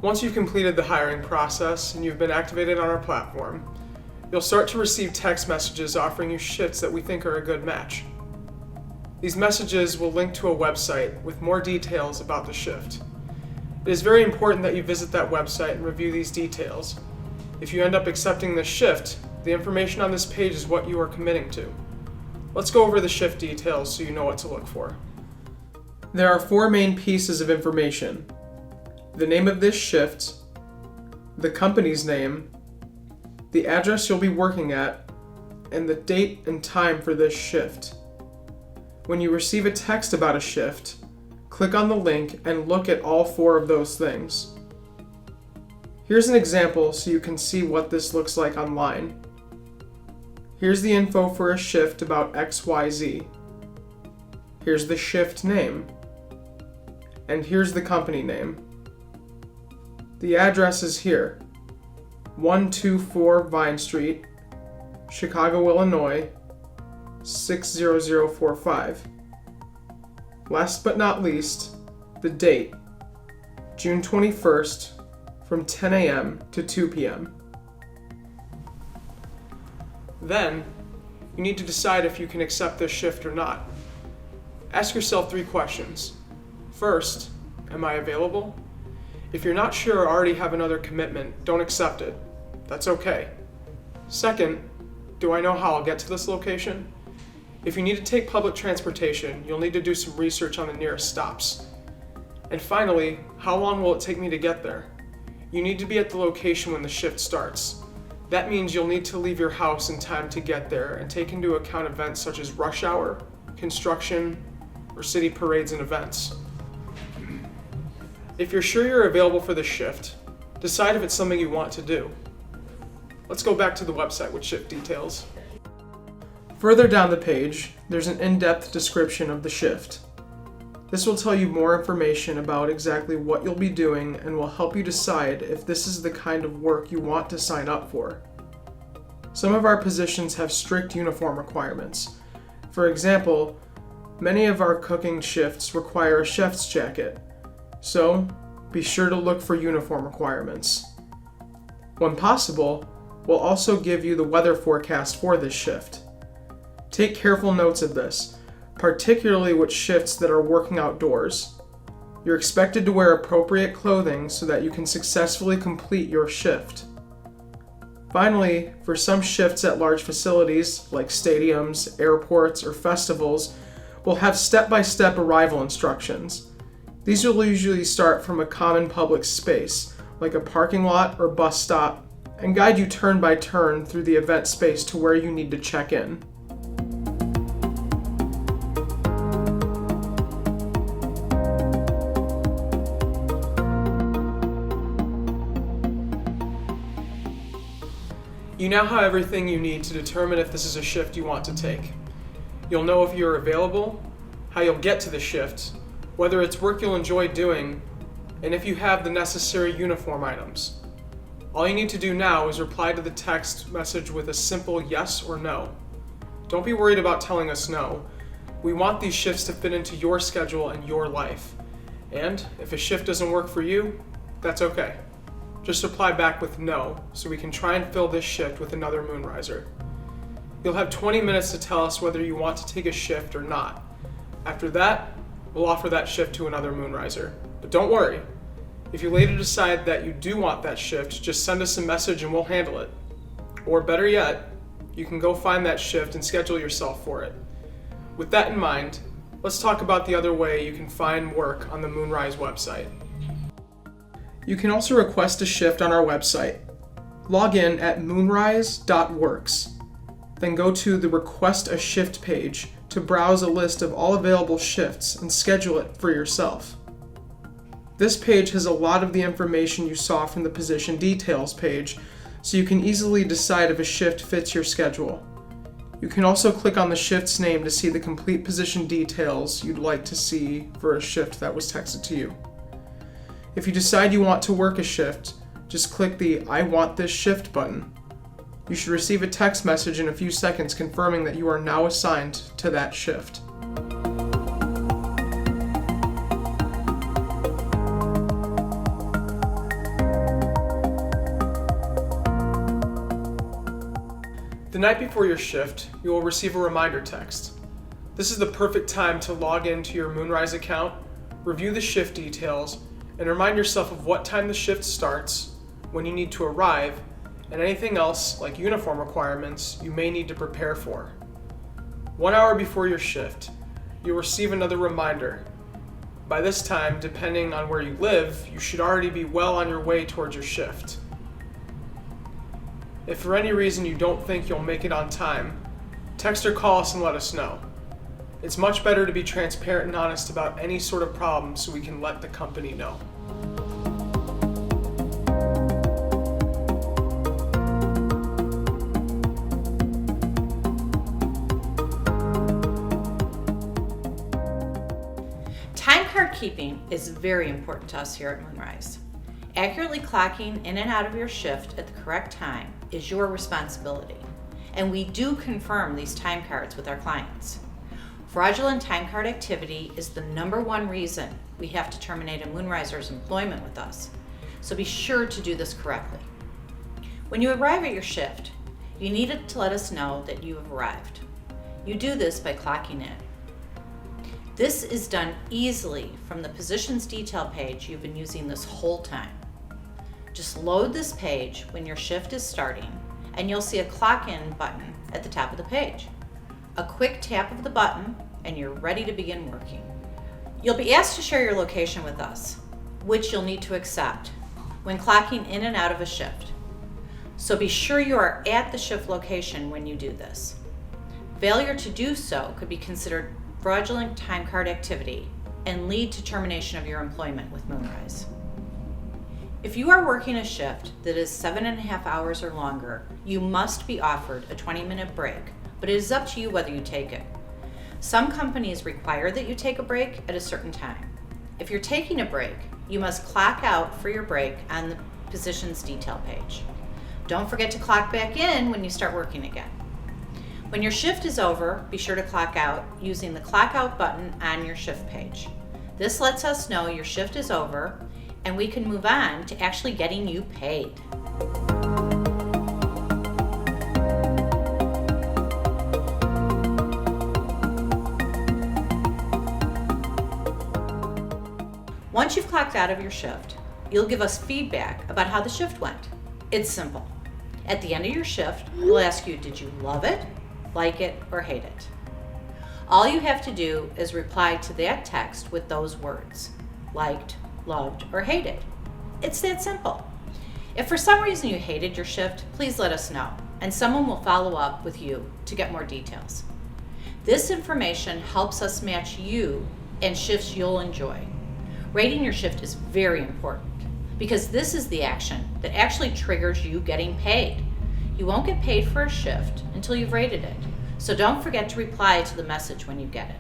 Once you've completed the hiring process and you've been activated on our platform, you'll start to receive text messages offering you shifts that we think are a good match. These messages will link to a website with more details about the shift. It is very important that you visit that website and review these details. If you end up accepting this shift, the information on this page is what you are committing to. Let's go over the shift details so you know what to look for. There are 4 main pieces of information: the name of this shift, the company's name, the address you'll be working at, and the date and time for this shift. When you receive a text about a shift, click on the link and look at all 4 of those things. Here's an example so you can see what this looks like online. Here's the info for a shift about XYZ. Here's the shift name. And here's the company name. The address is here: 124 Vine Street, Chicago, Illinois, 60045. Last but not least, the date: June 21st, from 10 a.m. to 2 p.m. Then, you need to decide if you can accept this shift or not. Ask yourself 3 questions. First, am I available? If you're not sure or already have another commitment, don't accept it. That's okay. Second, do I know how I'll get to this location? If you need to take public transportation, you'll need to do some research on the nearest stops. And finally, how long will it take me to get there? You need to be at the location when the shift starts. That means you'll need to leave your house in time to get there and take into account events such as rush hour, construction, or city parades and events. If you're sure you're available for the shift, decide if it's something you want to do. Let's go back to the website with shift details. Further down the page, there's an in-depth description of the shift. This will tell you more information about exactly what you'll be doing and will help you decide if this is the kind of work you want to sign up for. Some of our positions have strict uniform requirements. For example, many of our cooking shifts require a chef's jacket, so be sure to look for uniform requirements. When possible, we'll also give you the weather forecast for this shift. Take careful notes of this, particularly with shifts that are working outdoors. You're expected to wear appropriate clothing so that you can successfully complete your shift. Finally, for some shifts at large facilities like stadiums, airports, or festivals, we'll have step-by-step arrival instructions. These will usually start from a common public space, like a parking lot or bus stop, and guide you turn by turn through the event space to where you need to check in. You now have everything you need to determine if this is a shift you want to take. You'll know if you're available, how you'll get to the shift, whether it's work you'll enjoy doing, and if you have the necessary uniform items. All you need to do now is reply to the text message with a simple yes or no. Don't be worried about telling us no. We want these shifts to fit into your schedule and your life. And if a shift doesn't work for you, that's okay. Just reply back with no, so we can try and fill this shift with another Moonriser. You'll have 20 minutes to tell us whether you want to take a shift or not. After that, we'll offer that shift to another Moonriser. But don't worry, if you later decide that you do want that shift, just send us a message and we'll handle it. Or better yet, you can go find that shift and schedule yourself for it. With that in mind, let's talk about the other way you can find work on the Moonrise website. You can also request a shift on our website. Log in at moonrise.works. Then go to the Request a Shift page to browse a list of all available shifts and schedule it for yourself. This page has a lot of the information you saw from the position details page, so you can easily decide if a shift fits your schedule. You can also click on the shift's name to see the complete position details you'd like to see for a shift that was texted to you. If you decide you want to work a shift, just click the I want this shift button. You should receive a text message in a few seconds confirming that you are now assigned to that shift. The night before your shift, you will receive a reminder text. This is the perfect time to log into your Moonrise account, review the shift details, and remind yourself of what time the shift starts, when you need to arrive, and anything else, like uniform requirements, you may need to prepare for. 1 hour before your shift, you'll receive another reminder. By this time, depending on where you live, you should already be well on your way towards your shift. If for any reason you don't think you'll make it on time, text or call us and let us know. It's much better to be transparent and honest about any sort of problem so we can let the company know. Time card keeping is very important to us here at Moonrise. Accurately clocking in and out of your shift at the correct time is your responsibility, and we do confirm these time cards with our clients. Fraudulent time card activity is the #1 reason we have to terminate a Moonriser's employment with us, so be sure to do this correctly. When you arrive at your shift, you need to let us know that you have arrived. You do this by clocking in. This is done easily from the positions detail page you've been using this whole time. Just load this page when your shift is starting, and you'll see a clock in button at the top of the page. A quick tap of the button and you're ready to begin working. You'll be asked to share your location with us, which you'll need to accept when clocking in and out of a shift. So be sure you are at the shift location when you do this. Failure to do so could be considered fraudulent time card activity and lead to termination of your employment with Moonrise. If you are working a shift that is 7.5 hours or longer, you must be offered a 20-minute break, but it is up to you whether you take it. Some companies require that you take a break at a certain time. If you're taking a break, you must clock out for your break on the positions detail page. Don't forget to clock back in when you start working again. When your shift is over, be sure to clock out using the clock out button on your shift page. This lets us know your shift is over and we can move on to actually getting you paid. Once you've clocked out of your shift, you'll give us feedback about how the shift went. It's simple. At the end of your shift, we'll ask you, did you love it, like it, or hate it? All you have to do is reply to that text with those words: liked, loved, or hated. It's that simple. If for some reason you hated your shift, please let us know, and someone will follow up with you to get more details. This information helps us match you and shifts you'll enjoy. Rating your shift is very important because this is the action that actually triggers you getting paid. You won't get paid for a shift until you've rated it, so don't forget to reply to the message when you get it.